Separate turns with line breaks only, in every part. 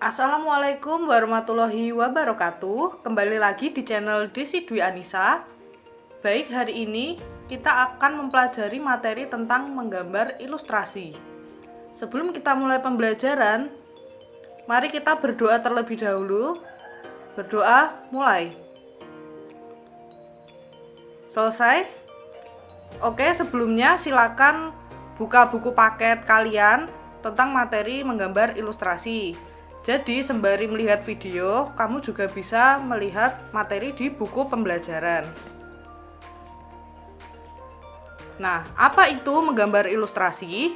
Assalamualaikum warahmatullahi wabarakatuh. Kembali lagi di channel Desi Dwi Anissa. Baik, hari ini kita akan mempelajari materi tentang menggambar ilustrasi. Sebelum kita mulai pembelajaran, mari kita berdoa terlebih dahulu. Berdoa, mulai. Selesai? Oke, sebelumnya silakan buka buku paket kalian tentang materi menggambar ilustrasi. Jadi sembari melihat video, kamu juga bisa melihat materi di buku pembelajaran. Nah, apa itu menggambar ilustrasi?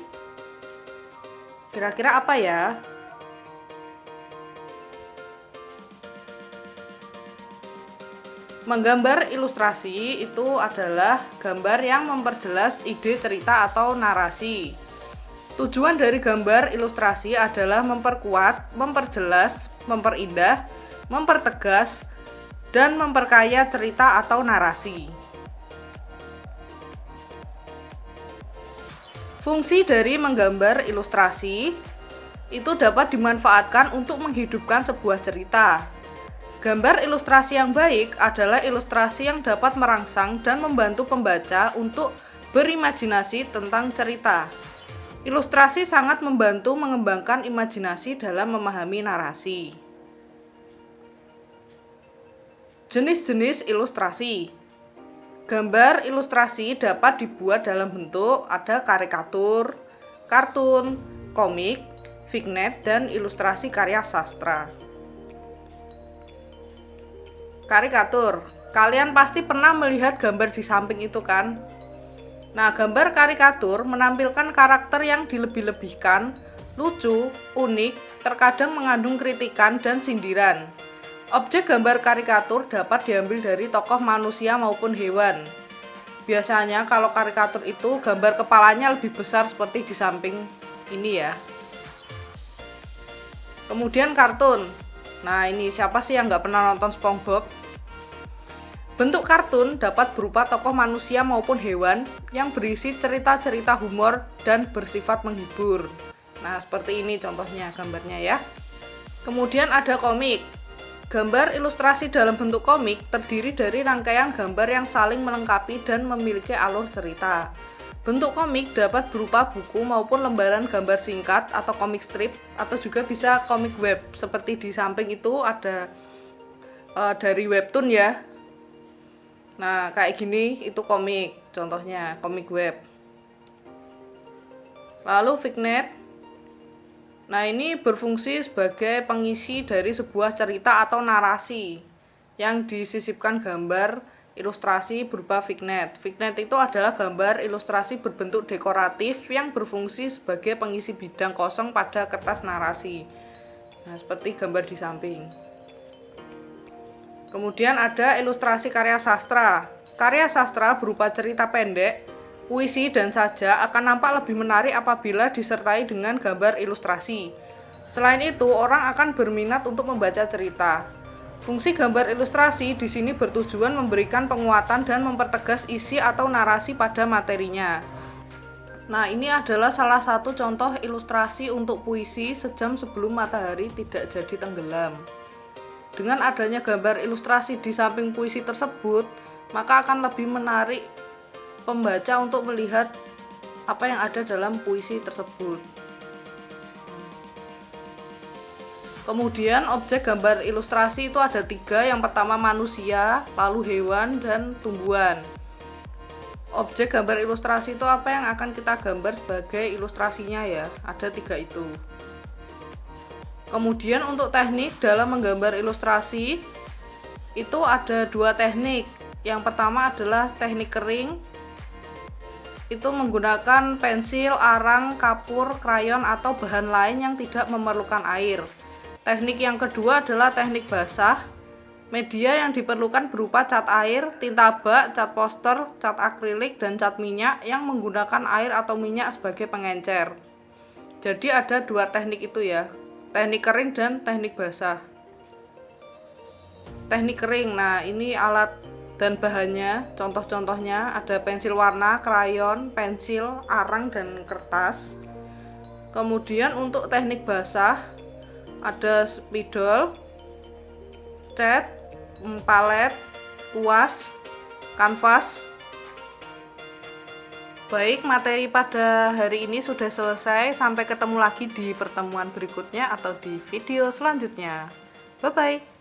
Kira-kira apa ya? Menggambar ilustrasi itu adalah gambar yang memperjelas ide cerita atau narasi. Tujuan dari gambar ilustrasi adalah memperkuat, memperjelas, memperindah, mempertegas, dan memperkaya cerita atau narasi. Fungsi dari menggambar ilustrasi itu dapat dimanfaatkan untuk menghidupkan sebuah cerita. Gambar ilustrasi yang baik adalah ilustrasi yang dapat merangsang dan membantu pembaca untuk berimajinasi tentang cerita. Ilustrasi sangat membantu mengembangkan imajinasi dalam memahami narasi. Jenis-jenis ilustrasi. Gambar ilustrasi dapat dibuat dalam bentuk ada karikatur, kartun, komik, vignette, dan ilustrasi karya sastra. Karikatur. Kalian pasti pernah melihat gambar di samping itu kan? Nah, gambar karikatur menampilkan karakter yang dilebih-lebihkan, lucu, unik, terkadang mengandung kritikan dan sindiran. Objek gambar karikatur dapat diambil dari tokoh manusia maupun hewan. Biasanya kalau karikatur itu gambar kepalanya lebih besar seperti di samping ini ya. Kemudian kartun. Nah, ini siapa sih yang nggak pernah nonton SpongeBob? Bentuk kartun dapat berupa tokoh manusia maupun hewan yang berisi cerita-cerita humor dan bersifat menghibur. Nah, seperti ini contohnya gambarnya ya. Kemudian ada komik. Gambar ilustrasi dalam bentuk komik terdiri dari rangkaian gambar yang saling melengkapi dan memiliki alur cerita. Bentuk komik dapat berupa buku maupun lembaran gambar singkat atau komik strip, atau juga bisa komik web. Seperti di samping itu ada dari webtoon ya. Nah, kayak gini itu komik, contohnya komik web. Lalu vignette. Nah, ini berfungsi sebagai pengisi dari sebuah cerita atau narasi yang disisipkan gambar ilustrasi berupa vignette. Vignette itu adalah gambar ilustrasi berbentuk dekoratif yang berfungsi sebagai pengisi bidang kosong pada kertas narasi. Nah, seperti gambar di samping. Kemudian ada ilustrasi karya sastra. Karya sastra berupa cerita pendek, puisi, dan sajak akan nampak lebih menarik apabila disertai dengan gambar ilustrasi. Selain itu, orang akan berminat untuk membaca cerita. Fungsi gambar ilustrasi di sini bertujuan memberikan penguatan dan mempertegas isi atau narasi pada materinya. Nah, ini adalah salah satu contoh ilustrasi untuk puisi Sejam Sebelum Matahari Tidak Jadi Tenggelam. Dengan adanya gambar ilustrasi di samping puisi tersebut, maka akan lebih menarik pembaca untuk melihat apa yang ada dalam puisi tersebut. Kemudian objek gambar ilustrasi itu ada 3. Yang pertama manusia, lalu hewan, dan tumbuhan. Objek gambar ilustrasi itu apa yang akan kita gambar sebagai ilustrasinya ya? Ada 3 itu. Kemudian untuk teknik dalam menggambar ilustrasi itu ada 2 teknik. Yang pertama adalah teknik kering. Itu menggunakan pensil, arang, kapur, krayon, atau bahan lain yang tidak memerlukan air. Teknik yang kedua adalah teknik basah. Media yang diperlukan berupa cat air, tinta bak, cat poster, cat akrilik, dan cat minyak yang menggunakan air atau minyak sebagai pengencer. Jadi ada 2 teknik itu ya. Teknik kering dan teknik basah. Teknik kering, nah ini alat dan bahannya, contoh-contohnya ada pensil warna, krayon, pensil, arang, dan kertas. Kemudian untuk teknik basah, Ada spidol, cat, palet, kuas, kanvas. Baik, materi pada hari ini sudah selesai. Sampai ketemu lagi di pertemuan berikutnya atau di video selanjutnya. Bye-bye.